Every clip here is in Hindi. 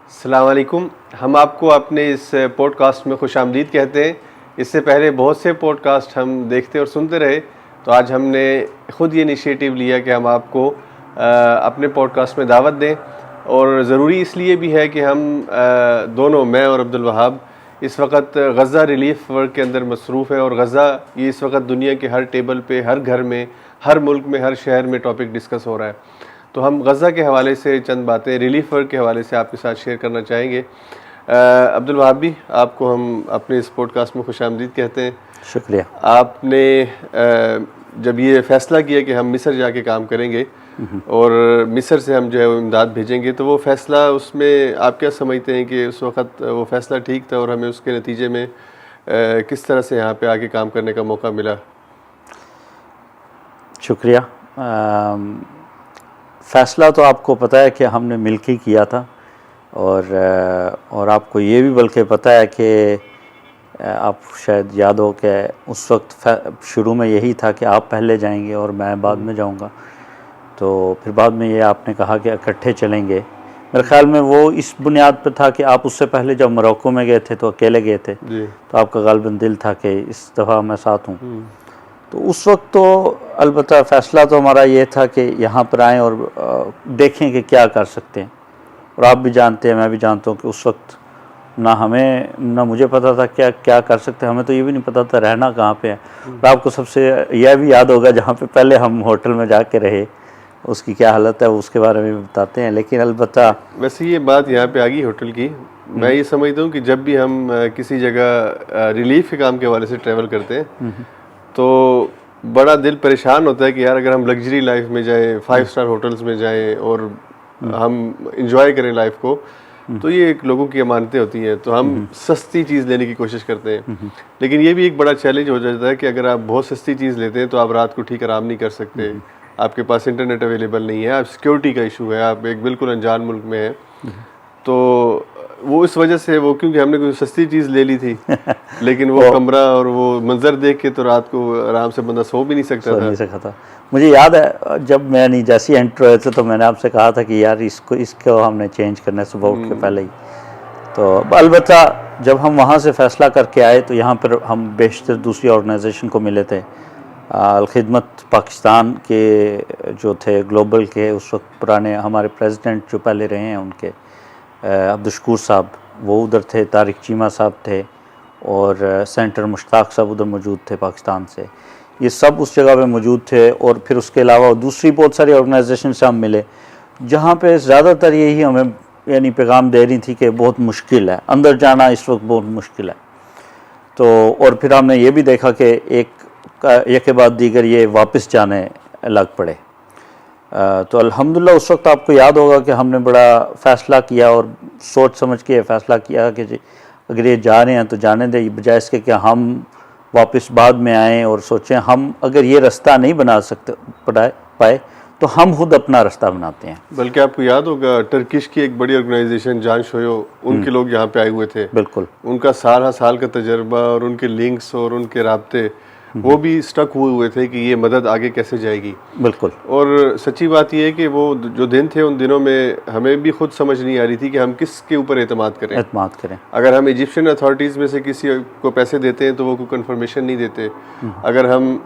अस्सलाम वालेकुम। हम आपको अपने इस पॉडकास्ट में खुशामदीद कहते हैं। इससे पहले बहुत से पॉडकास्ट हम देखते और सुनते रहे, तो आज हमने ख़ुद ये इनिशिएटिव लिया कि हम आपको अपने पॉडकास्ट में दावत दें। और ज़रूरी इसलिए भी है कि हम दोनों, मैं और अब्दुल वहाब, इस वक्त गज़ा रिलीफ़ वर्क के अंदर मसरूफ़ है। और गज़ा ये इस वक्त दुनिया के हर टेबल पे, हर घर में, हर मुल्क में, हर शहर में टॉपिक डिस्कस हो रहा है। तो हम गज़ा के हवाले से चंद बातें रिलीफ़ वर्क के हवाले से आपके साथ शेयर करना चाहेंगे। अब्दुल वहाब भी, आपको हम अपने इस पॉडकास्ट में खुशामदीद कहते हैं। शुक्रिया। आपने जब ये फ़ैसला किया कि हम मिस्र जाके काम करेंगे और मिस्र से हम जो है वो इमदाद भेजेंगे, तो वो फ़ैसला, उसमें आप क्या समझते हैं कि उस वक़्त वो फ़ैसला ठीक था और हमें उसके नतीजे में किस तरह से यहाँ पे आके काम करने का मौका मिला? शुक्रिया। फ़ैसला तो आपको पता है कि हमने मिलकर किया था, और आपको ये भी बल्कि पता है कि आप शायद याद हो कि उस वक्त शुरू में यही था कि आप पहले जाएंगे और मैं बाद में जाऊंगा। तो फिर बाद में ये आपने कहा कि इकट्ठे चलेंगे। मेरे ख़्याल में वो इस बुनियाद पर था कि आप उससे पहले जब मोरक्को में गए थे तो अकेले गए थे, तो आपका गालिबन दिल था कि इस दफ़ा मैं साथ हूँ। तो उस वक्त तो अलबत्ता फ़ैसला तो हमारा ये था कि यहाँ पर आएँ और देखें कि क्या कर सकते हैं। और आप भी जानते हैं, मैं भी जानता हूँ कि उस वक्त ना मुझे पता था क्या कर सकते हैं। हमें तो ये भी नहीं पता था रहना कहाँ पे है। और आपको सबसे यह भी याद होगा, जहाँ पे पहले हम होटल में जाके रहे, उसकी क्या हालत है, उसके बारे में भी बताते हैं। लेकिन अलबत्ता वैसे ये बात यहाँ पे आ गई होटल की, मैं ये समझता हूँ कि जब भी हम किसी जगह रिलीफ के काम के हवाले से ट्रैवल करते हैं, तो बड़ा दिल परेशान होता है कि यार अगर हम लग्जरी लाइफ में जाएं, 5 स्टार होटल्स में जाएं और हम इंजॉय करें लाइफ को, तो ये एक लोगों की अमानतें होती हैं, तो हम सस्ती चीज़ लेने की कोशिश करते हैं। लेकिन ये भी एक बड़ा चैलेंज हो जाता है कि अगर आप बहुत सस्ती चीज़ लेते हैं तो आप रात को ठीक आराम नहीं कर सकते, आपके पास इंटरनेट अवेलेबल नहीं है, आप सिक्योरिटी का इशू है, आप एक बिल्कुल अनजान मुल्क में हैं। तो वो इस वजह से, वो क्योंकि हमने कोई सस्ती चीज़ ले ली थी लेकिन वो कमरा और वो मंजर देख के तो रात को आराम से बंदा सो भी नहीं सकता था। मुझे याद है जब मैंने जैसे एंटर हुए थे तो मैंने आपसे कहा था कि यार इसको हमने चेंज करना है सुबह उठ के पहले ही। तो अलबत्ता जब हम वहाँ से फ़ैसला करके आए तो यहाँ पर हम बेशतर दूसरी ऑर्गेनाइजेशन को मिले थे। खिदमत पाकिस्तान के जो थे ग्लोबल के, उस वक्त पुराने हमारे प्रेसिडेंट जो पहले रहे हैं उनके, अब्दुल साहब, वो उधर थे, तारिक चीमा साहब थे, और सेंटर मुश्ताक साहब उधर मौजूद थे पाकिस्तान से। ये सब उस जगह पे मौजूद थे। और फिर उसके अलावा दूसरी बहुत सारी ऑर्गेनाइजेशन से हम मिले, जहाँ पे ज़्यादातर यही हमें यानी पैगाम दे रही थी कि बहुत मुश्किल है, अंदर जाना इस वक्त बहुत मुश्किल है। तो और फिर हमने ये भी देखा कि एक के बाद दीगर ये वापस जाने लग पड़े। तो अल्हम्दुलिल्लाह उस वक्त आपको याद होगा कि हमने बड़ा फ़ैसला किया और सोच समझ के फ़ैसला किया कि अगर ये जा रहे हैं तो जाने दें, बजाय इसके कि हम वापस बाद में आएँ और सोचें हम अगर ये रास्ता नहीं बना सकते पाए तो हम खुद अपना रास्ता बनाते हैं। बल्कि आपको याद होगा टर्किश की एक बड़ी ऑर्गेनाइजेशन जान शोयो, उनके लोग यहाँ पे आए हुए थे। बिल्कुल। उनका साल का तजर्बा और उनके लिंक्स और उनके राब्ते, वो भी स्टक हुए थे कि ये मदद आगे कैसे जाएगी। बिल्कुल। और सच्ची बात ये है कि वो जो दिन थे, उन दिनों में हमें भी खुद समझ नहीं आ रही थी कि हम किसके ऊपर एतमाद करें। अगर हम इजिप्शियन अथॉरिटीज़ में से किसी को पैसे देते हैं तो वो कोई कंफर्मेशन नहीं देते। अगर हम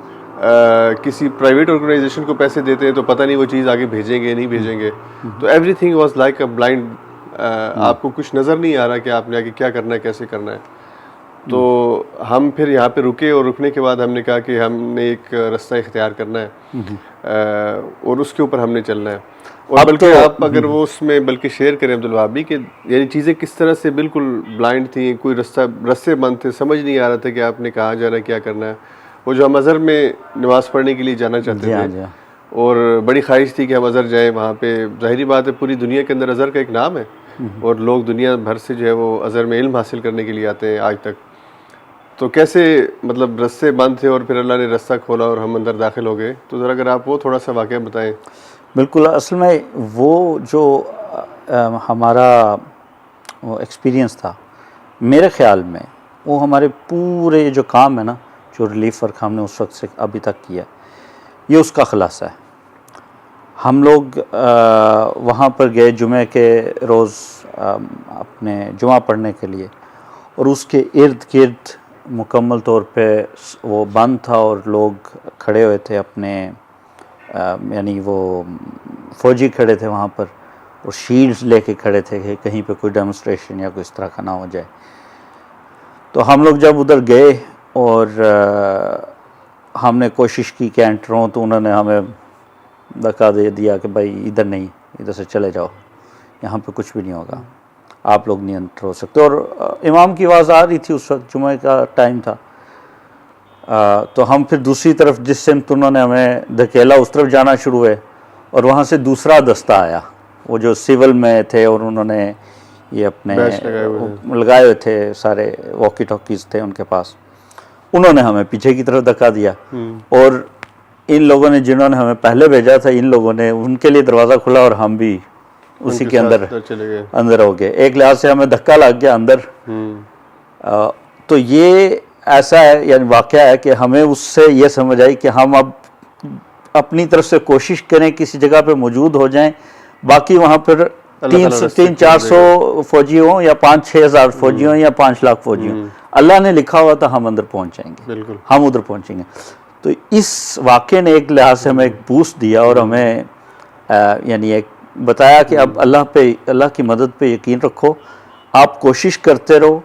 किसी प्राइवेट ऑर्गेनाइजेशन को पैसे देते हैं तो पता नहीं वो चीज़ आगे भेजेंगे नहीं भेजेंगे। तो everything was like a blind, आपको कुछ नज़र नहीं आ रहा कि आपने आगे क्या करना है, कैसे करना है। तो हम फिर यहाँ पे रुके और रुकने के बाद हमने कहा कि हमने एक रास्ता इख्तियार करना है और उसके ऊपर हमने चलना है। और बल्कि आप अगर वो उसमें बल्कि शेयर करें अब्दुल वहाब भी, कि यानी चीज़ें किस तरह से बिल्कुल ब्लाइंड थी, कोई रास्ते बंद थे, समझ नहीं आ रहा था कि आपने कहाँ जाना है, क्या करना है। वो जो हम अज़हर में नमाज़ पढ़ने के लिए जाना चाहते थे और बड़ी ख्वाहिश थी कि हम अज़हर जाए, वहाँ पे ज़ाहिरी बात है पूरी दुनिया के अंदर अज़हर का एक नाम है और लोग दुनिया भर से जो है वो अज़हर में इल्म हासिल करने के लिए आते हैं आज तक। तो कैसे मतलब रास्ते बंद थे और फिर अल्लाह ने रास्ता खोला और हम अंदर दाखिल हो गए। तो ज़रा अगर आप वो थोड़ा सा वाक़या बताएं। बिल्कुल। असल में वो जो हमारा एक्सपीरियंस था, मेरे ख़्याल में वो हमारे पूरे जो काम है ना, जो रिलीफ वर्क हमने उस वक्त से अभी तक किया, ये उसका ख़ुलासा है। हम लोग वहाँ पर गए जुमे के रोज़ अपने जुमा पढ़ने के लिए, और उसके इर्द गिर्द मुकम्मल तौर पे वो बंद था और लोग खड़े हुए थे अपने यानी वो फ़ौजी खड़े थे वहाँ पर और शील्ड्स लेके खड़े थे कि कहीं पे कोई डेमोन्स्ट्रेशन या कोई इस तरह का ना हो जाए। तो हम लोग जब उधर गए और हमने कोशिश की कि एंटर हों, तो उन्होंने हमें धक्का दे दिया कि भाई इधर नहीं, इधर से चले जाओ, यहाँ पे कुछ भी नहीं होगा, आप लोग नहीं एंटर हो सकते। और इमाम की आवाज़ आ रही थी, उस वक्त जुमे का टाइम था। तो हम फिर दूसरी तरफ जिस सिमत उन्होंने हमें धकेला उस तरफ जाना शुरू हुए, और वहाँ से दूसरा दस्ता आया, वो जो सिविल में थे और उन्होंने ये अपने लगाए हुए थे, सारे वॉकी टॉकीज़ थे उनके पास, उन्होंने हमें पीछे की तरफ धक्का दिया। और इन लोगों ने जिन्होंने हमें पहले भेजा था, इन लोगों ने उनके लिए दरवाज़ा खुला और हम भी उसी के अंदर हो गए। एक लिहाज से हमें धक्का लग गया अंदर। तो ये ऐसा है, यानी वाक़या है कि हमें उससे ये समझ आई कि हम अब अपनी तरफ से कोशिश करें किसी जगह पे मौजूद हो जाएं, बाकी वहाँ पर 300-400 फौजी हों या 5-6 हज़ार फौजी हों या 5 लाख फौजी हों, अल्लाह ने लिखा हुआ था हम अंदर पहुँच जाएंगे, हम उधर पहुँचेंगे। तो इस वाक़े ने एक लिहाज से हमें एक बूस्ट दिया और हमें यानी एक बताया कि अब अल्लाह की मदद पे यकीन रखो, आप कोशिश करते रहो,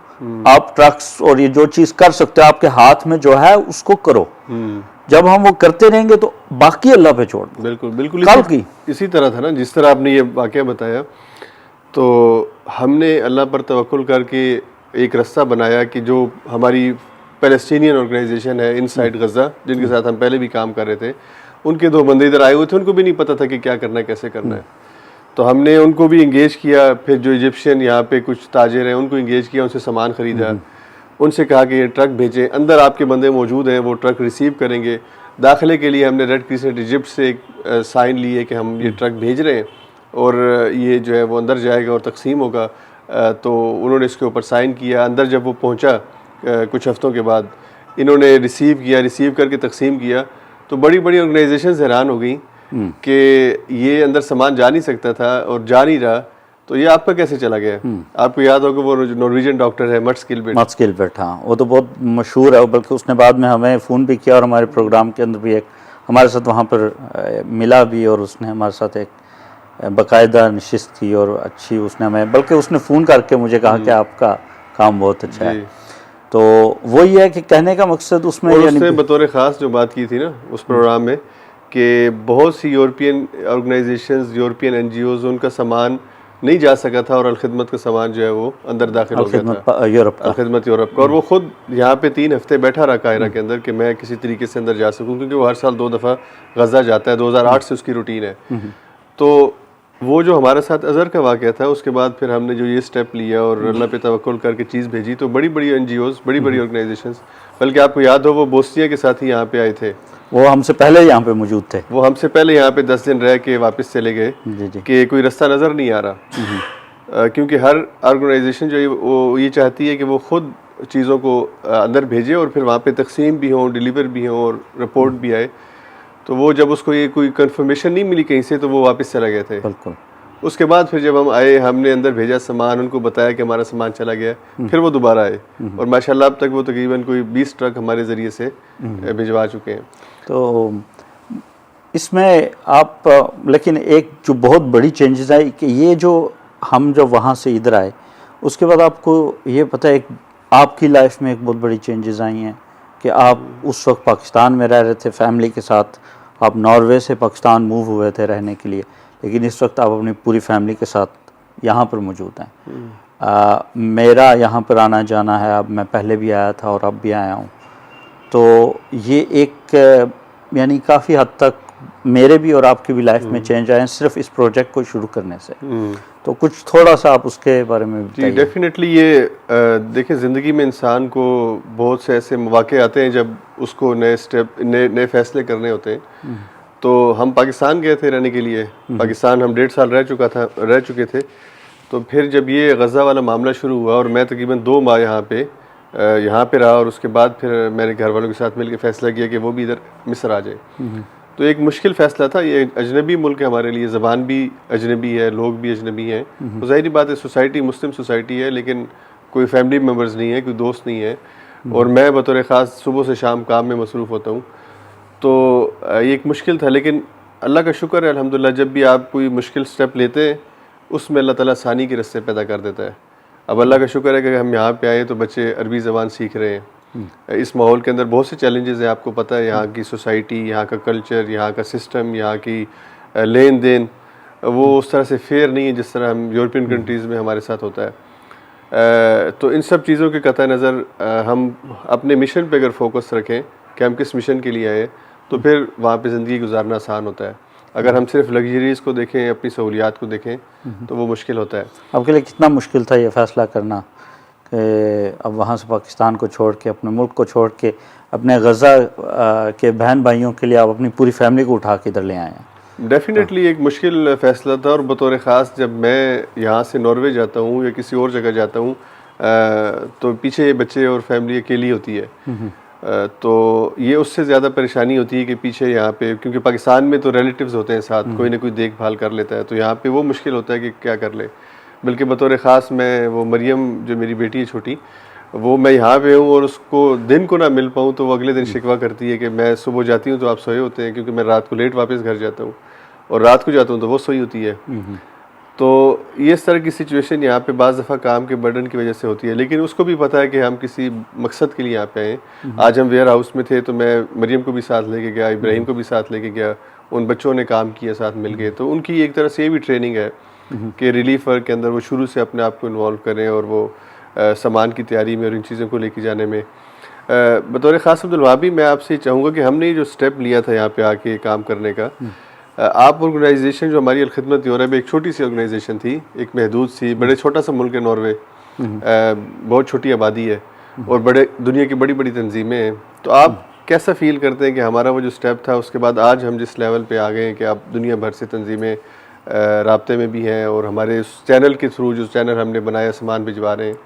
आप ट्रक्स और ये जो चीज़ कर सकते हो आपके हाथ में जो है उसको करो। जब हम वो करते रहेंगे तो बाकी अल्लाह पे छोड़। बिल्कुल इसी तरह था ना, जिस तरह आपने ये वाक़या बताया, तो हमने अल्लाह पर तवक्कुल करके एक रास्ता बनाया कि जो हमारी पैलेस्टीनियन ऑर्गेनाइजेशन है इनसाइड गज़ा, जिनके साथ हम पहले भी काम कर रहे थे, उनके 2 बंदे इधर आए हुए थे, उनको भी नहीं पता था कि क्या करना है, कैसे करना है। तो हमने उनको भी इंगेज किया, फिर जो इजिप्शियन यहाँ पे कुछ ताजिर हैं उनको इंगेज किया, उनसे सामान ख़रीदा, उनसे कहा कि ये ट्रक भेजें, अंदर आपके बंदे मौजूद हैं, वो ट्रक रिसीव करेंगे। दाखिले के लिए हमने रेड क्रिसेंट इजिप्ट से एक साइन लिए कि हम ये ट्रक भेज रहे हैं और ये जो है वो अंदर जाएगा और तकसीम होगा। तो उन्होंने इसके ऊपर साइन किया। अंदर जब वो पहुँचा कुछ हफ्तों के बाद, इन्होंने रिसीव करके तकसीम किया, तो बड़ी बड़ी ऑर्गेनाइजेशंस हैरान हो गई कि ये अंदर सामान जा नहीं सकता था और जा नहीं रहा, तो ये आपका कैसे चला गया? आपको याद होगा वो नॉर्वेजियन डॉक्टर है मट्स गिल्बर्ट, हाँ, वो तो बहुत मशहूर है, बल्कि उसने बाद में हमें फ़ोन भी किया और हमारे प्रोग्राम के अंदर भी एक हमारे साथ वहाँ पर मिला भी, और उसने हमारे साथ एक बाकायदा नशिस्त की और अच्छी उसने हमें, बल्कि उसने फ़ोन करके मुझे कहा कि आपका काम बहुत अच्छा है। तो वही है कि कहने का मकसद उसमें, और उसने बतौर ख़ास जो बात की थी ना उस प्रोग्राम में, कि बहुत सी यूरोपियन ऑर्गेनाइजेशंस, यूरोपियन एनजीओज, उनका सामान नहीं जा सका था और अलखिदमत का सामान जो है वो अंदर दाखिल हो गया था, अलखिदमत यूरोप का। और वो खुद यहाँ पे 3 हफ्ते बैठा रहा कायरा के अंदर कि मैं किसी तरीके से अंदर जा सकूँ, क्योंकि वो हर साल 2 दफ़ा गज़ा जाता है, 2008 से उसकी रूटीन है। तो वो जो हमारे साथ अज़हर का वाक़या था, उसके बाद फिर हमने जो ये स्टेप लिया और अल्लाह पे तवक्कुल करके चीज़ भेजी, तो बड़ी बड़ी एनजीओज़, बड़ी बड़ी ऑर्गेनाइजेशंस, बल्कि आपको याद हो वो बोस्निया के साथ ही यहाँ पे आए थे, वो हमसे पहले यहाँ पे मौजूद थे, वो हमसे पहले यहाँ पे 10 दिन रह के वापस चले गए कि कोई रास्ता नज़र नहीं आ रहा। क्योंकि हर ऑर्गेनाइजेशन जो है वो ये चाहती है कि वो खुद चीज़ों को अंदर भेजे और फिर वहाँ पे तकसीम भी हो, डिलीवर भी हो और रिपोर्ट भी आए। तो वो जब उसको ये कोई कंफर्मेशन नहीं मिली कहीं से, तो वो वापस चला गए थे। बिल्कुल। उसके बाद फिर जब हम आए, हमने अंदर भेजा सामान, उनको बताया कि हमारा सामान चला गया, फिर वो दोबारा आए और माशाल्लाह अब तक वो तकरीबन कोई 20 ट्रक हमारे ज़रिए से भिजवा चुके हैं। तो इसमें आप, लेकिन एक जो बहुत बड़ी चेंजेस आई कि ये जो हम जब वहाँ से इधर आए, उसके बाद आपको ये पता है आपकी लाइफ में एक बहुत बड़ी चेंजेस आई हैं कि आप उस वक्त पाकिस्तान में रह रहे थे फैमिली के साथ, आप नॉर्वे से पाकिस्तान मूव हुए थे रहने के लिए, लेकिन इस वक्त आप अपनी पूरी फैमिली के साथ यहाँ पर मौजूद हैं। मेरा यहाँ पर आना जाना है, अब मैं पहले भी आया था और अब भी आया हूँ, तो ये एक यानी काफ़ी हद तक मेरे भी और आपकी भी लाइफ में चेंज आए हैं सिर्फ इस प्रोजेक्ट को शुरू करने से। तो कुछ थोड़ा सा आप उसके बारे में बताइए। जी डेफिनेटली, ये देखिए ज़िंदगी में इंसान को बहुत से ऐसे मौके आते हैं जब उसको नए फैसले करने होते हैं। तो हम पाकिस्तान गए थे रहने के लिए, पाकिस्तान हम 1.5 साल रह चुके थे। तो फिर जब ये गज़ा वाला मामला शुरू हुआ और मैं तकरीबन 2 माह यहाँ पे रहा, और उसके बाद फिर मेरे घर वालों के साथ मिलकर फ़ैसला किया कि वो भी इधर मिस्र आ जाए। तो एक मुश्किल फ़ैसला था। ये अजनबी मुल्क है हमारे लिए, ज़बान भी अजनबी है, लोग भी अजनबी हैं। तो ज़ाहिर बात है सोसाइटी मुस्लिम सोसाइटी है, लेकिन कोई फैमिली मेम्बर्स नहीं है, कोई दोस्त नहीं है, और मैं बतौर ख़ास सुबह से शाम काम में मसरूफ़ होता हूँ। तो ये एक मुश्किल था, लेकिन अल्लाह का शुक्र है अल्हम्दुलिल्लाह, जब भी आप कोई मुश्किल स्टेप लेते हैं उसमें अल्लाह ताला आसानी के रास्ते पैदा कर देता है। अब अल्लाह का शुक्र है कि हम यहाँ पे आए तो बच्चे अरबी ज़बान सीख रहे हैं। इस माहौल के अंदर बहुत से चैलेंजेस हैं, आपको पता है, यहाँ की सोसाइटी, यहाँ का कल्चर, यहाँ का सिस्टम, यहाँ की लेन देन वो उस तरह से फेयर नहीं है जिस तरह हम यूरोपियन कंट्रीज़ में हमारे साथ होता है। तो इन सब चीज़ों के कतई नज़र हम अपने मिशन पे अगर फोकस रखें कि हम किस मिशन के लिए आए, तो फिर वहाँ पे ज़िंदगी गुजारना आसान होता है। अगर हम सिर्फ लग्जरीज़ को देखें, अपनी सहूलियात को देखें, तो वो मुश्किल होता है। आपके लिए कितना मुश्किल था ये फ़ैसला करना कि अब वहाँ से पाकिस्तान को छोड़ के, अपने मुल्क को छोड़ के, अपने गज़ा के बहन भाइयों के लिए आप अपनी पूरी फैमिली को उठा के इधर ले आए हैं? डेफिनेटली एक मुश्किल फ़ैसला था, और बतौर ख़ास जब मैं यहाँ से नॉर्वे जाता हूँ या किसी और जगह जाता हूँ तो पीछे बच्चे और फैमिली अकेली होती है। तो ये उससे ज़्यादा परेशानी होती है कि पीछे यहाँ पे, क्योंकि पाकिस्तान में तो रिलेटिव्स होते हैं साथ, कोई ना कोई देखभाल कर लेता है, तो यहाँ पे वो मुश्किल होता है कि क्या कर ले। बल्कि बतौर ख़ास मैं, वो मरियम जो मेरी बेटी है छोटी, वो मैं यहाँ पे हूँ और उसको दिन को ना मिल पाऊँ तो वो अगले दिन शिकवा करती है कि मैं सुबह जाती हूँ तो आप सोए होते हैं, क्योंकि मैं रात को लेट वापस घर जाता हूँ, और रात को जाता हूँ तो वो सोई होती है। तो ये इस तरह की सिचुएशन यहाँ पे बाज़ दफ़ा काम के बर्डन की वजह से होती है, लेकिन उसको भी पता है कि हम किसी मकसद के लिए यहाँ पे आए। आज हम वेयर हाउस में थे तो मैं मरियम को भी साथ लेके गया, इब्राहिम को भी साथ लेके गया, उन बच्चों ने काम किया साथ मिल के। तो उनकी एक तरह से ये भी ट्रेनिंग है कि रिलीफ वर्क के अंदर वो शुरू से अपने आप को इन्वॉल्व करें, और वो सामान की तैयारी में और इन चीज़ों को लेके जाने में। बतौर ख़ास अब्दुल वहाबी मैं आपसे चाहूँगा कि हमने जो स्टेप लिया था यहाँ पे आके काम करने का, आप ऑर्गेनाइजेशन जो हमारी अलखिदमत यूरोप एक छोटी सी ऑर्गेनाइजेशन थी, एक महदूद सी, बड़े छोटा सा मुल्क है नॉर्वे, बहुत छोटी आबादी है और बड़े दुनिया की बड़ी बड़ी तंजीमें हैं। तो आप कैसा फील करते हैं कि हमारा वो जो स्टेप था उसके बाद आज हम जिस लेवल पे आ गए हैं कि आप दुनिया भर से तंजीमें राब्ते में भी हैं, और हमारे उस चैनल के थ्रू, जो चैनल हमने बनाया, सामान भिजवा रहे हैं?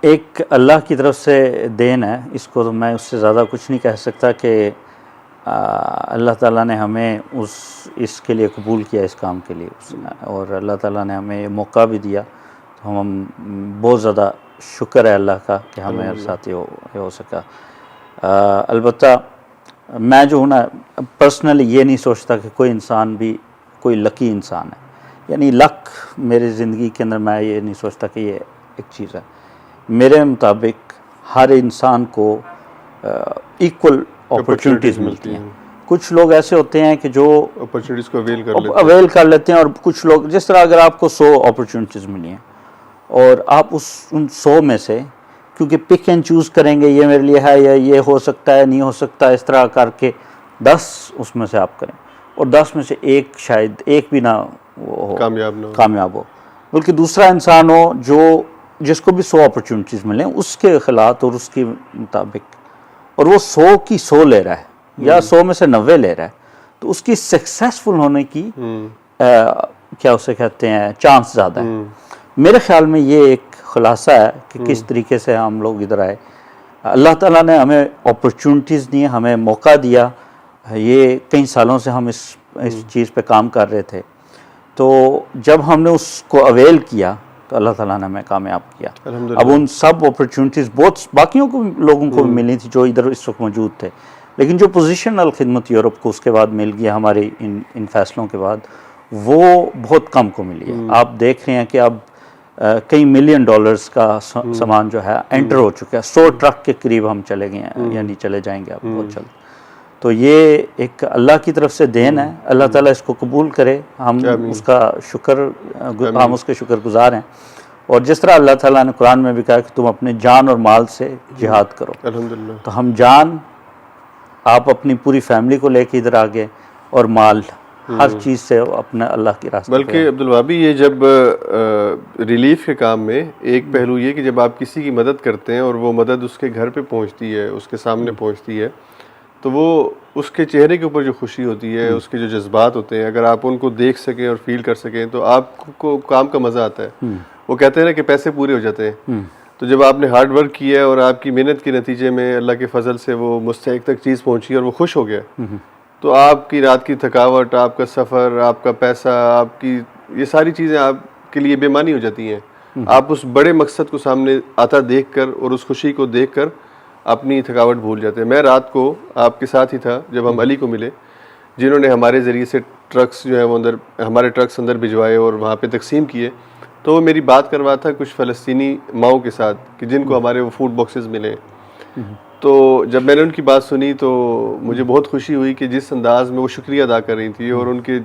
एक अल्लाह की तरफ से देन है, इसको तो मैं उससे ज़्यादा कुछ नहीं कह सकता कि अल्लाह ताला ने हमें इसके लिए कबूल किया, इस काम के लिए, और अल्लाह ताला ने हमें मौका भी दिया। तो हम बहुत ज़्यादा शुक्र है अल्लाह का कि हमें साथ ये हो सका। अलबत्ता मैं जो हूँ ना, पर्सनली ये नहीं सोचता कि कोई इंसान भी कोई लकी इंसान है, यानी लक मेरी ज़िंदगी के अंदर मैं ये नहीं सोचता कि ये एक चीज़ है। मेरे मुताबिक हर इंसान को इक्वल अपॉर्चुनिटीज़ मिलती हैं। कुछ लोग ऐसे होते हैं कि जो अपॉर्चुनिटीज़ को अवेल कर लेते हैं, और कुछ लोग, जिस तरह अगर आपको 100 अपॉर्चुनिटीज़ मिली हैं और आप उन 100 में से, क्योंकि पिक एंड चूज़ करेंगे, ये मेरे लिए है या ये हो सकता है, नहीं हो सकता, इस तरह करके 10 उसमें से आप करें, और 10 में से एक, शायद एक भी ना वो हो, कामयाब हो, बल्कि दूसरा इंसान हो जो जिसको भी 100 अपॉर्चुनिटीज़ मिलें उसके खिलाफ और उसके मुताबिक, और वो 100 की 100 ले रहा है या 100 में से 90 ले रहा है, तो उसकी सक्सेसफुल होने की क्या उसे कहते हैं, चांस ज़्यादा है। मेरे ख्याल में ये एक खुलासा है कि किस तरीके से हम लोग इधर आए। अल्लाह ताला ने हमें अपॉर्चुनिटीज़ दी, हमें मौका दिया। ये कई सालों से हम इस चीज़ पे काम कर रहे थे, तो जब हमने उसको अवेल किया तो अल्लाह ताला ने हमें कामयाब किया। अब उन सब अपॉर्चुनिटीज़ बहुत बाकियों को, लोगों को भी मिली थी जो इधर इस वक्त मौजूद थे, लेकिन जो पोजीशन अलखिदमत यूरोप को उसके बाद मिल गया हमारे इन फैसलों के बाद, वो बहुत कम को मिली है। आप देख रहे हैं कि अब कई $मिलियन का सामान जो है एंटर हो चुका है। 100 ट्रक के करीब हम चले गए हैं, यानी चले जाएंगे अब बहुत जल्द। तो ये एक अल्लाह की तरफ से देन है, अल्लाह ताला इसको कबूल करे, हम उसका शुक्रगुजार हैं। और जिस तरह अल्लाह ताला ने कुरान में भी कहा कि तुम अपने जान और माल से जिहाद करो, अल्हम्दुलिल्लाह, तो हम जान, आप अपनी पूरी फैमिली को लेके इधर आ गए, और माल हर चीज़ से अपने अल्लाह की रास्ते। बल्कि अब्दुल वहाबी, ये जब रिलीफ के काम में एक पहलू ये कि जब आप किसी की मदद करते हैं और वो मदद उसके घर पे पहुंचती है, उसके सामने पहुंचती है, तो वो उसके चेहरे के ऊपर जो खुशी होती है, उसके जो जज्बात होते हैं, अगर आप उनको देख सकें और फील कर सकें तो आपको काम का मज़ा आता है। वो कहते हैं ना कि पैसे पूरे हो जाते हैं। तो जब आपने हार्ड वर्क किया है और आपकी मेहनत के नतीजे में अल्लाह के फजल से वो मुस्तहिक तक चीज़ पहुंची और वो खुश हो गया, तो आपकी रात की थकावट, आपका सफ़र, आपका पैसा, आपकी ये सारी चीज़ें आपके लिए बेमानी हो जाती हैं। आप उस बड़े मकसद को सामने आता देखकर और उस खुशी को देखकर अपनी थकावट भूल जाते हैं। मैं रात को आपके साथ ही था जब हम अली को मिले, जिन्होंने हमारे ज़रिए से ट्रक्स जो है वो अंदर, हमारे ट्रक्स अंदर भिजवाए और वहाँ पे तकसीम किए। तो वो मेरी बात करवा था कुछ फ़लस्तीनी माओं के साथ कि जिनको हमारे वो फूड बॉक्सेस मिले। तो जब मैंने उनकी बात सुनी तो मुझे बहुत खुशी हुई कि जिस अंदाज में वो शुक्रिया अदा कर रही थी और उनके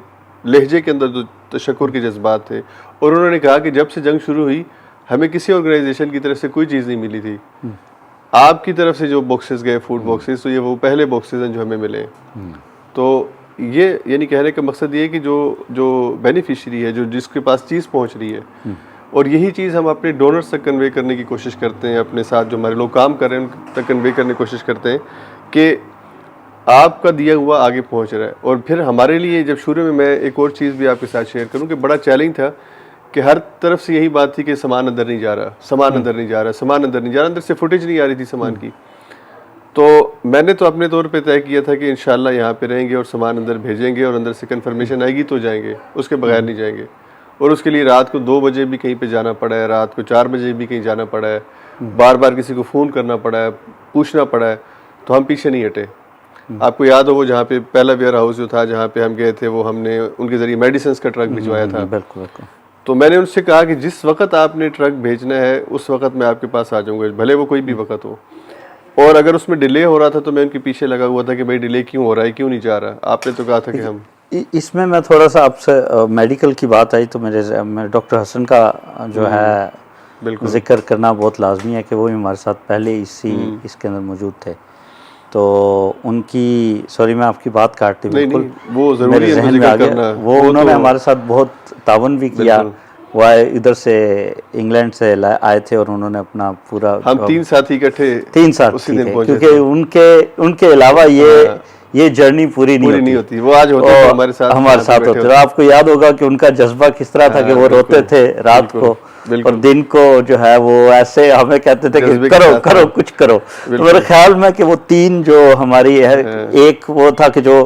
लहजे के अंदर जो तशक्कुर के जज्बात थे, और उन्होंने कहा कि जब से जंग शुरू हुई हमें किसी ऑर्गेनाइजेशन की तरफ से कोई चीज़ नहीं मिली थी, आपकी तरफ से जो बॉक्सेस गए फूड बॉक्सेस, तो ये वो पहले बॉक्सेस हैं जो हमें मिले। तो ये यानी कहने का मकसद ये है कि जो बेनिफिशियरी है, जो जिसके पास चीज़ पहुंच रही है, और यही चीज़ हम अपने डोनर्स तक कन्वे करने की कोशिश करते हैं, अपने साथ जो हमारे लोग काम कर रहे हैं उन तक कन्वे करने की कोशिश करते हैं कि आपका दिया हुआ आगे पहुंच रहा है। और फिर हमारे लिए जब शुरू में, मैं एक और चीज़ भी आपके साथ शेयर करूं कि बड़ा चैलेंज था कि हर तरफ से यही बात थी कि सामान अंदर नहीं जा रहा, सामान अंदर नहीं जा रहा, सामान अंदर नहीं जा रहा, अंदर से फुटेज नहीं आ रही थी सामान की। तो मैंने तो अपने तौर पे तय किया था कि इंशाल्लाह यहाँ पे रहेंगे और सामान अंदर भेजेंगे और अंदर से कंफर्मेशन आएगी तो जाएंगे, उसके बगैर नहीं जाएंगे। और उसके लिए रात को 2 बजे भी कहीं पे जाना पड़ा है, रात को 4 बजे भी कहीं जाना पड़ा है, बार बार किसी को फ़ोन करना पड़ा है, पूछना पड़ा है, तो हम पीछे नहीं हटे। आपको याद हो वो जहाँ पे पहला वेयर हाउस जो था जहाँ पे हम गए थे, वो हमने उनके ज़रिए मेडिसिन का ट्रक भिजवाया था। बिल्कुल बिल्कुल। तो मैंने उनसे कहा कि जिस वक्त आपने ट्रक भेजना है उस वक्त मैं आपके पास आ जाऊँगा, भले वो कोई भी वक्त हो। और अगर उसमें डिले हो रहा था तो मैं उनके पीछे लगा हुआ था कि भाई डिले क्यों हो रहा है, क्यों नहीं जा रहा। आपने तो कहा था कि हम इसमें मैं थोड़ा सा आपसे मेडिकल की बात आई तो मेरे डॉक्टर हसन का जो है जिक्र करना बहुत लाजमी है कि वो भी हमारे साथ पहले इसके अंदर मौजूद थे। तो उनकी, सॉरी मैं आपकी बात काटती, बिल्कुल वो मेरे जहन में आ गया। वो उन्होंने हमारे साथ बहुत तावन भी किया। वो इधर से इंग्लैंड से आए थे और उन्होंने अपना पूरा, हम 3 साथी इकट्ठे 3 साथी थे, क्योंकि उनके अलावा ये जर्नी पूरी नहीं होती। वो आज होते थे हमारे साथ होते थे। आपको याद होगा कि उनका जज्बा किस तरह था कि वो रोते थे रात को और दिन को जो है वो ऐसे हमें कहते थे कि करो करो कुछ करो। तो मेरे ख्याल में कि वो 3 जो हमारी है, एक वो था कि जो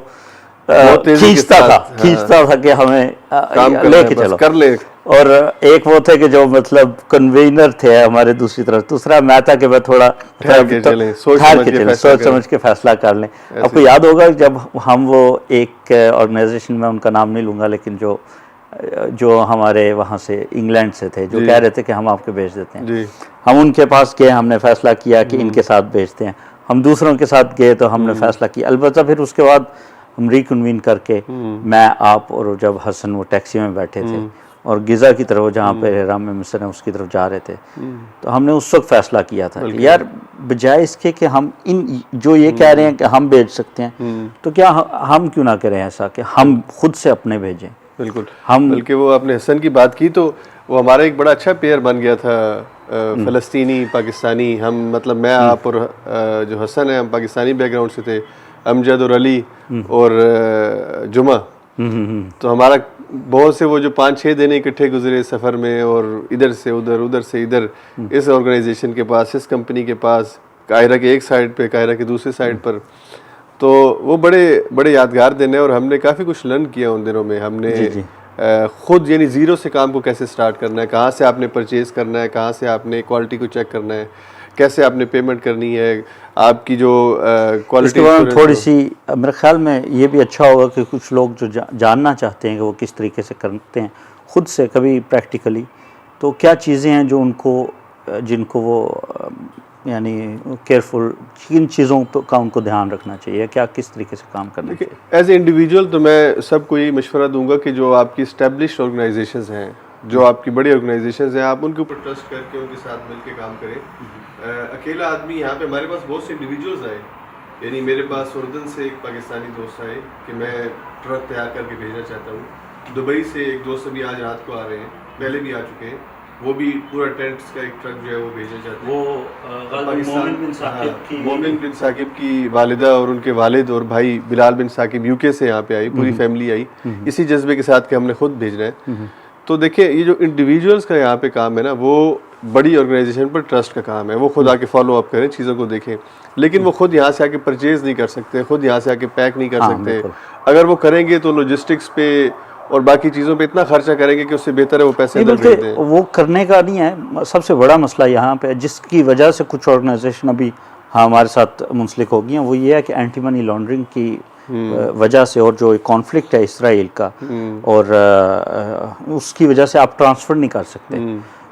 खींचता था कि हमें लेके चलो कर ले, और एक वो थे कि जो मतलब कन्वीनर थे हमारे दूसरी तरफ। दूसरा मैं था कि मैं थोड़ा सोच समझ के फैसला कर लें। आपको याद होगा जब हम वो एक ऑर्गेनाइजेशन में, उनका नाम नहीं लूँगा, लेकिन जो हमारे वहाँ से इंग्लैंड से थे, जो कह रहे थे कि हम आपके भेज देते हैं, हम उनके पास गए, हमने फैसला किया कि इनके साथ भेजते हैं। हम दूसरों के साथ गए तो हमने फैसला किया। अलबत्ता फिर उसके बाद हम रिकन्वीन करके, मैं, आप और जब हसन वो टैक्सी में बैठे थे और गिज़ा की तरफ, जहाँ पे राम मिसर है उसकी तरफ जा रहे थे, तो हमने उस वक्त फैसला किया था कि यार बजाय इसके कि हम जो ये कह रहे हैं कि हम भेज सकते हैं, तो क्या हम क्यों ना करें ऐसा कि हम खुद से अपने भेजें। बिल्कुल, हम बल्कि वो आपने हसन की बात की तो वो हमारा एक बड़ा अच्छा पेयर बन गया था, फ़लस्तीनी पाकिस्तानी। हम मतलब मैं, आप और जो हसन है, हम पाकिस्तानी बैकग्राउंड से थे, अमजद और अली और जुमा। तो हमारा बहुत से वो जो 5-6 दिन इकट्ठे गुजरे सफ़र में, और इधर से उधर, उधर से इधर, इस ऑर्गेनाइजेशन के पास, इस कंपनी के पास, कायरा के एक साइड पे, कायरा के दूसरी साइड पर। तो वो बड़े यादगार दिन है और हमने काफ़ी कुछ लर्न किया उन दिनों में। हमने खुद यानी ज़ीरो से काम को कैसे स्टार्ट करना है, कहाँ से आपने परचेज़ करना है, कहाँ से आपने क्वालिटी को चेक करना है, कैसे आपने पेमेंट करनी है, आपकी जो क्वालिटी। थोड़ी सी मेरे ख्याल में ये भी अच्छा होगा कि कुछ लोग जो जानना चाहते हैं कि वो किस तरीके से करते हैं खुद से, कभी प्रैक्टिकली, तो क्या चीज़ें हैं जो जिनको वो यानी केयरफुल, किन चीज़ों का उनको ध्यान रखना चाहिए, क्या किस तरीके से काम करना चाहिए। एज ए इंडिविजुअल तो मैं सबको यही मशवरा दूंगा कि जो आपकी इस्टेब्लिश्ड ऑर्गेनाइजेशंस हैं, जो आपकी बड़ी ऑर्गेनाइजेशंस हैं, आप उनके ऊपर ट्रस्ट करके उनके साथ मिलकर काम करें। अकेला आदमी, यहाँ पे हमारे पास बहुत से इंडिविजुअल्स आए, यानी मेरे पास उर्दन से एक पाकिस्तानी दोस्त आए कि मैं ट्रक तैयार करके भेजना चाहता हूँ। दुबई से एक दोस्त अभी आज रात को आ रहे हैं, पहले भी आ चुके हैं, वो भी पूरा टेंट्स का एक ट्रक जो है वो भेजना चाहते हैं। वो मोमिन बिन साकिब की वालिदा और उनके वालिद और भाई बिलाल बिन साकिब यूके से यहाँ पे आई, पूरी फैमिली आई इसी जज्बे के साथ कि हमने खुद भेजना है। तो देखिए, ये जो इंडिविजुअल्स का यहाँ पे काम है ना, वो बड़ी ऑर्गेनाइजेशन पर ट्रस्ट का काम है, वो खुद आके फॉलो अप करें, चीज़ों को देखें, लेकिन वो खुद यहाँ से आके परचेज नहीं कर सकते, खुद यहाँ से आके पैक नहीं कर सकते। अगर वो करेंगे तो लॉजिस्टिक्स पे और बाकी चीज़ों पे इतना खर्चा करेंगे कि उससे बेहतर है वो पैसे अंदर भेज दें। वो करने का नहीं है, सबसे बड़ा मसला यहाँ पे जिसकी वजह से कुछ ऑर्गेनाइजेशन अभी हमारे साथ मुंसलिक हो गई हैं, वो ये है कि एंटी मनी लॉन्ड्रिंग की वजह से और जो कॉन्फ्लिक्ट है इसराइल का और उसकी वजह से आप ट्रांसफ़र नहीं कर सकते,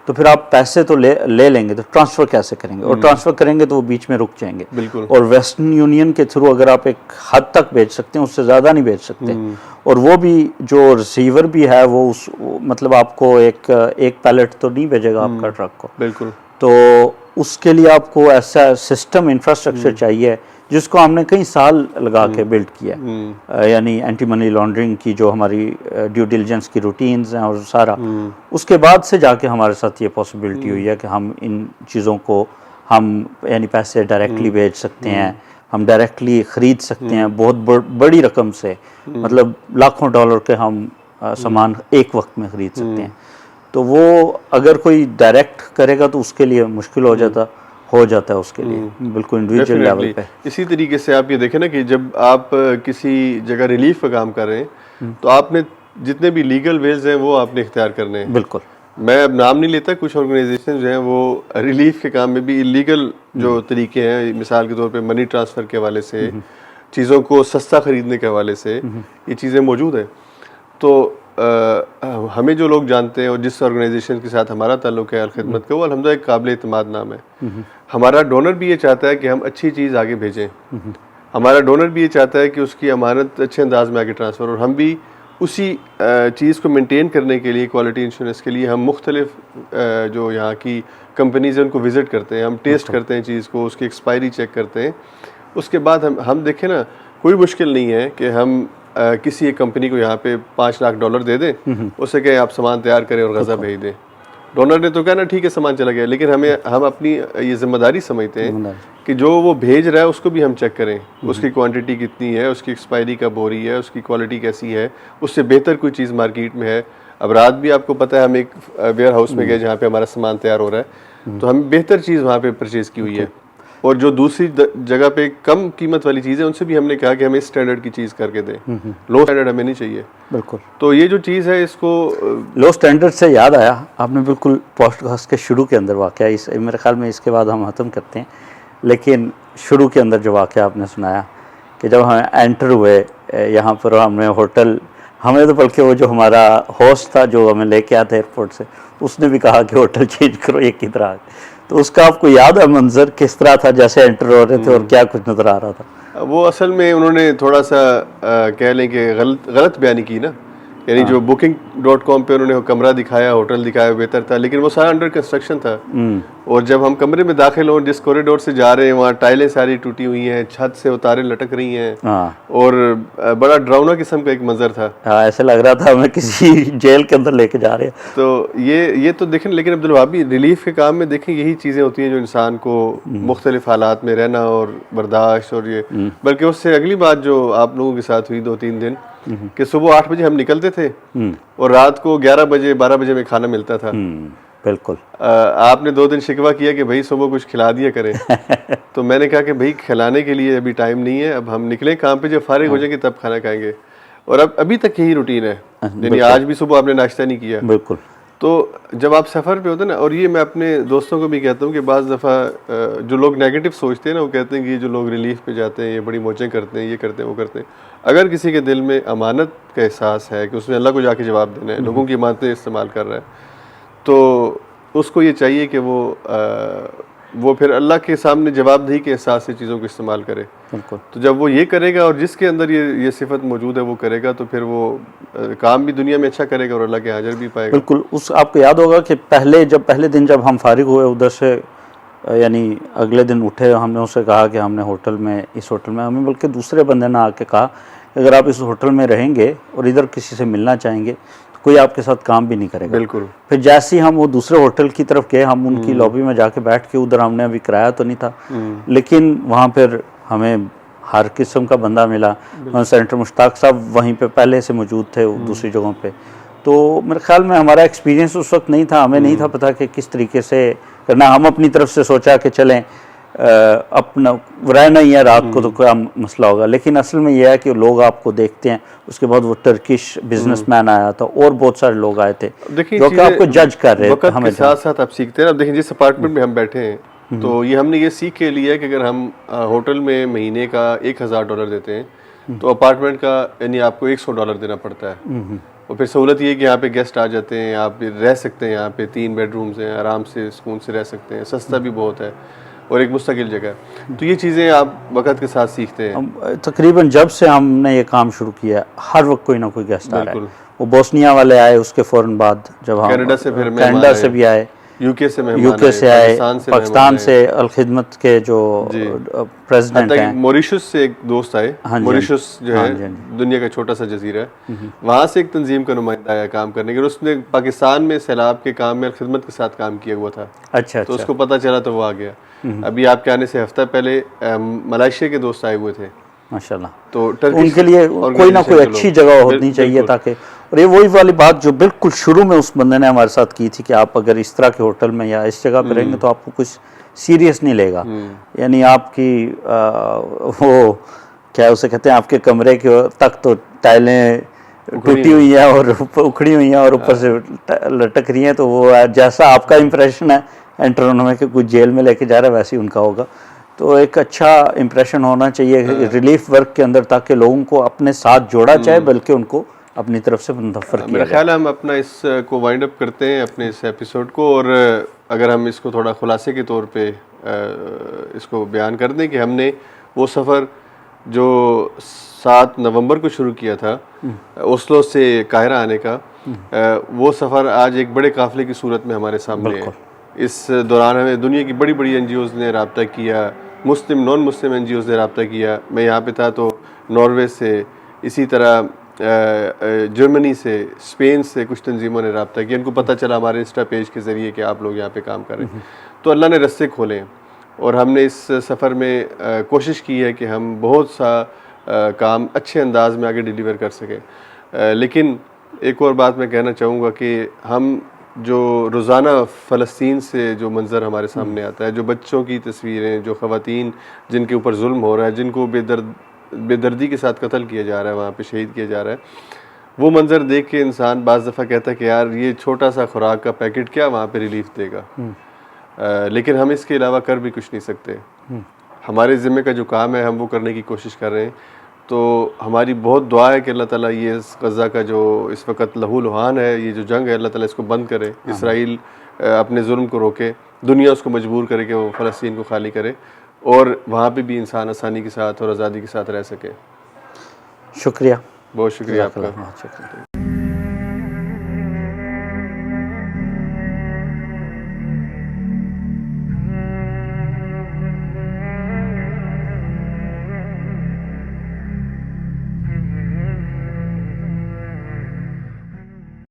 तो फिर आप पैसे तो ले लेंगे तो ट्रांसफ़र कैसे करेंगे, और ट्रांसफ़र करेंगे तो वो बीच में रुक जाएंगे। बिल्कुल। और वेस्टर्न यूनियन के थ्रू अगर आप एक हद तक भेज सकते हैं, उससे ज़्यादा नहीं भेज सकते, और वो भी जो रिसीवर भी है वो मतलब आपको एक पैलेट तो नहीं भेजेगा आपका ट्रक को। बिल्कुल। तो उसके लिए आपको ऐसा सिस्टम इंफ्रास्ट्रक्चर चाहिए जिसको हमने कई साल लगा के बिल्ड किया है, यानी एंटी मनी लॉन्ड्रिंग की जो हमारी ड्यू डिलिजेंस की रूटीन्स हैं और सारा, उसके बाद से जाके हमारे साथ ये पॉसिबिलिटी हुई है कि हम इन चीज़ों को हम यानी पैसे डायरेक्टली भेज सकते हैं, हम डायरेक्टली ख़रीद सकते हैं बहुत बड़ी रकम से, मतलब लाखों डॉलर के हम सामान एक वक्त में ख़रीद सकते हैं। तो वो अगर कोई डायरेक्ट करेगा तो उसके लिए मुश्किल हो जाता है उसके लिए, बिल्कुल इंडिविजुअल लेवल पे। इसी तरीके से आप ये देखें ना कि जब आप किसी जगह रिलीफ का काम कर रहे हैं तो आपने जितने भी लीगल वेज हैं वो आपने इख्तियार करने हैं। बिल्कुल। मैं अब नाम नहीं लेता, कुछ ऑर्गेनाइजेशन जो हैं वो रिलीफ के काम में भी इलीगल जो तरीके हैं, मिसाल के तौर पे मनी ट्रांसफ़र के हवाले से, चीज़ों को सस्ता ख़रीदने के हवाले से ये चीज़ें मौजूद हैं। तो हमें जो लोग जानते हैं और जिस ऑर्गेनाइजेशन के साथ हमारा ताल्लुक़ है खिदमत का, वो अल्हम्दुलिल्लाह एक काबिल एतमाद नाम है। हमारा डोनर भी ये चाहता है कि हम अच्छी चीज़ आगे भेजें, हमारा डोनर भी ये चाहता है कि उसकी अमानत अच्छे अंदाज में आगे ट्रांसफ़र, और हम भी उसी चीज़ को मेंटेन करने के लिए, क्वालिटी इंश्योरेंस के लिए हम मुख्तलिफ जो यहाँ की कंपनीज़ हैं उनको विज़िट करते हैं, हम टेस्ट करते हैं चीज़ को, उसकी एक्सपायरी चेक करते हैं। उसके बाद हम देखें ना, कोई मुश्किल नहीं है कि हम किसी एक कंपनी को यहाँ पे $5 लाख दे दें, उससे कहें आप सामान तैयार करें और गज़ा भेज दें। डोनर ने तो कहना ठीक है सामान चला गया, लेकिन हम अपनी ये जिम्मेदारी समझते हैं कि जो वो भेज रहा है उसको भी हम चेक करें, उसकी क्वांटिटी कितनी है, उसकी एक्सपायरी कब हो रही है, उसकी क्वालिटी कैसी है, उससे बेहतर कोई चीज़ मार्केट में है। अब रात भी आपको पता है हम एक वेयर हाउस में गए जहाँ पे हमारा सामान तैयार हो रहा है, तो हम बेहतर चीज़ वहाँ पे परचेज़ की हुई है, और जो दूसरी जगह पे कम कीमत वाली चीज़ है उनसे भी हमने कहा कि हमें इस स्टैंडर्ड की चीज़ करके दें, लो स्टैंडर्ड हमें नहीं चाहिए। बिल्कुल। तो ये जो चीज़ है इसको लो स्टैंडर्ड से याद आया, आपने बिल्कुल पॉडकास्ट के शुरू के अंदर वाक़या, इस मेरे ख्याल में इसके बाद हम ख़त्म करते हैं, लेकिन शुरू के अंदर जो वाक़या आपने सुनाया कि जब हम एंटर हुए यहाँ पर, हमने होटल, हमें तो बल्कि वो जो हमारा होस्ट था जो हमें लेके आया था एयरपोर्ट से, उसने भी कहा कि होटल चेंज करो ये किधर आ गए। तो उसका आपको याद है मंजर किस तरह था जैसे एंटर हो रहे थे और क्या कुछ नज़र आ रहा था? वो असल में उन्होंने थोड़ा सा कह लें कि गलत बयानी की ना, यानी जो booking.com पे उन्होंने कमरा दिखाया, होटल दिखाया, बेहतर था, लेकिन वो सारा अंडर कंस्ट्रक्शन था। और जब हम कमरे में दाखिल हो, जिस कॉरिडोर से जा रहे हैं वहाँ टाइलें सारी टूटी हुई हैं, छत से उतारे लटक रही हैं, और बड़ा डरावना किस्म का एक मंजर था। ऐसे लग रहा था हमें किसी जेल के अंदर लेके जा रहे हैं। तो ये तो देखें, लेकिन अब्दुल वहाब भी रिलीफ के काम में देखें यही चीज़ें होती हैं जो इंसान को मुख्तलिफ हालात में रहना और बर्दाश्त, और ये बल्कि उससे अगली बात जो आप लोगों के साथ हुई 2-3 दिन कि सुबह 8 बजे हम निकलते थे और रात को 11 बजे 12 बजे में खाना मिलता था। बिल्कुल। आपने 2 दिन शिकवा किया कि भाई सुबह कुछ खिला दिया करें तो मैंने कहा कि भाई खिलाने के लिए अभी टाइम नहीं है, अब हम निकलें काम पे, जब फारिग हो जाएंगे तब खाना खाएंगे। और अब अभी तक यही रूटीन है, यानी आज भी सुबह आपने नाश्ता नहीं किया। बिल्कुल। तो जब आप सफ़र पे होते हैं ना, और ये मैं अपने दोस्तों को भी कहता हूँ कि बाज़ दफ़ा जो लोग नेगेटिव सोचते हैं ना, वो कहते हैं कि ये जो लोग रिलीफ पे जाते हैं ये बड़ी मौजें करते हैं, ये करते हैं, वो करते हैं। अगर किसी के दिल में अमानत का एहसास है कि उसने अल्लाह को जाके जवाब देना है, लोगों की अमानतें इस्तेमाल कर रहा है, तो उसको ये चाहिए कि वो फिर अल्लाह के सामने जवाबदेही के एहसास से चीज़ों को इस्तेमाल करे। बिल्कुल। तो जब वो ये करेगा और जिसके अंदर ये सिफत मौजूद है वो करेगा, तो फिर वो काम भी दुनिया में अच्छा करेगा और अल्लाह के हाजिर भी पाएगा। बिल्कुल। आपको याद होगा कि पहले दिन जब हम फारिग हुए उधर से, यानी अगले दिन उठे, हमने उससे कहा कि हमने इस होटल में हमें बल्कि दूसरे बंदे ने आके कहा अगर आप इस होटल में रहेंगे और इधर किसी से मिलना चाहेंगे तो कोई आपके साथ काम भी नहीं करेगा। बिल्कुल। फिर जैसे ही हम वो दूसरे होटल की तरफ गए, हम उनकी लॉबी में जाके बैठ के, उधर हमने अभी किराया तो नहीं था, लेकिन वहाँ पर हमें हर किस्म का बंदा मिला। सेंटर मुश्ताक साहब वहीं पे पहले से मौजूद थे दूसरी जगहों पे, तो मेरे ख्याल में हमारा एक्सपीरियंस उस वक्त नहीं था, हमें नहीं था पता कि किस तरीके से करना। हम अपनी तरफ से सोचा कि चलें अपना रहना ही है रात को तो क्या मसला होगा, लेकिन असल में यह है कि लोग आपको देखते हैं। उसके बाद वो टर्किश बिजनेसमैन आया था और बहुत सारे लोग आए थे जो कि आपको जज कर रहे थे। हमें साथ साथ आप सीखते हैं। अब देखिए जिस अपार्टमेंट में हम बैठे हैं तो ये हमने ये सीख के लिया कि अगर हम होटल में महीने का $1000 देते हैं तो अपार्टमेंट का यानी आपको $100 देना पड़ता है। और फिर सहूलत ये है कि यहाँ पे गेस्ट आ जाते हैं, आप रह सकते हैं, यहाँ पे 3 बेडरूम्स हैं, आराम से सुकून से रह सकते हैं, सस्ता भी बहुत है और एक मुस्तकिल जगह है। तो ये चीज़ें आप वक्त के साथ सीखते हैं। तकरीबन जब से हमने ये काम शुरू किया हर वक्त कोई ना कोई गेस्ट आ रहा है। वो बोस्निया वाले आए, उसके फ़ौरन बाद जब हम कनाडा से फिर कनाडा से भी आए, यूके से आए, पाकिस्तान से अल खिदमत के जो प्रेसिडेंट हैं, मॉरिशस से एक दोस्त आए। मॉरिशस जो है दुनिया का छोटा सा जजीरा है, वहाँ से एक तंजीम का नुमाइंदा आया काम करने के। उसने पाकिस्तान में सैलाब के काम में अल खिदमत के साथ काम किया हुआ था। अच्छा, तो उसको पता चला तो वो आ गया। अभी आपके आने से हफ्ता पहले मलेशिया के दोस्त आए हुए थे माशाल्लाह। तो उनके लिए कोई ना कोई अच्छी जगह होनी चाहिए ताकि, और ये वही वाली बात जो बिल्कुल शुरू में उस बंदे ने हमारे साथ की थी कि आप अगर इस तरह के होटल में या इस जगह पे रहेंगे तो आपको कुछ सीरियस नहीं लेगा। यानी आपकी वो क्या उसे कहते हैं, आपके कमरे के तक तो टाइलें टूटी हुई हैं और उखड़ी हुई हैं और ऊपर से लटक रही हैं, तो वो जैसा आपका इंप्रेशन है एंटर होने में कि कुछ जेल में लेके जा रहा है वैसे ही उनका होगा। तो एक अच्छा इंप्रेशन होना चाहिए रिलीफ वर्क के अंदर ताकि लोगों को अपने साथ जोड़ा जाए, बल्कि उनको अपनी तरफ से मुनफ़्फ़र किया जाए। मेरा ख्याल है हम अपना इसको वाइंड अप करते हैं अपने इस एपिसोड को, और अगर हम इसको थोड़ा खुलासे के तौर पे इसको बयान कर दें कि हमने वो सफ़र जो 7 नवंबर को शुरू किया था ओस्लो से काहिरा आने का, वो सफ़र आज एक बड़े काफ़िले की सूरत में हमारे सामने है। इस दौरान हमें दुनिया की बड़ी बड़ी NGOs ने रब्ता किया, मुस्लिम नॉन मुस्लिम NGOs ने रब्ता किया। मैं यहाँ पे था तो नॉर्वे से, इसी तरह जर्मनी से, स्पेन से कुछ तंजीमों ने रब्ता किया। इनको पता चला हमारे इंस्टा पेज के ज़रिए कि आप लोग यहाँ पे काम कर रहे हैं, तो अल्लाह ने रास्ते खोले और हमने इस सफ़र में कोशिश की है कि हम बहुत सा काम अच्छे अंदाज में आगे डिलीवर कर सकें। लेकिन एक और बात मैं कहना चाहूँगा कि हम जो रोज़ाना फ़लस्तीन से जो मंज़र हमारे सामने आता है, जो बच्चों की तस्वीरें, जो ख़वातीन जिनके ऊपर जुल्म हो रहा है, जिनको बेदर्दी के साथ कत्ल किया जा रहा है, वहाँ पे शहीद किया जा रहा है, वो मंज़र देख के इंसान बाज़ दफ़ा कहता है कि यार ये छोटा सा खुराक का पैकेट क्या वहाँ पे रिलीफ देगा। लेकिन हम इसके अलावा कर भी कुछ नहीं सकते। हमारे ज़िम्मे का जो काम है हम वो करने की कोशिश कर रहे हैं। तो हमारी बहुत दुआ है कि अल्लाह ताला ये गज़ा का जो इस वक्त लहू लुहान है, ये जो जंग है, अल्लाह ताला इसको बंद करे, इसराइल अपने जुल्म को रोके, दुनिया उसको मजबूर करे कि वो फ़लस्तीन को खाली करे और वहाँ पे भी इंसान आसानी के साथ और आज़ादी के साथ रह सके। शुक्रिया, बहुत शुक्रिया आपका। शुक्रिया।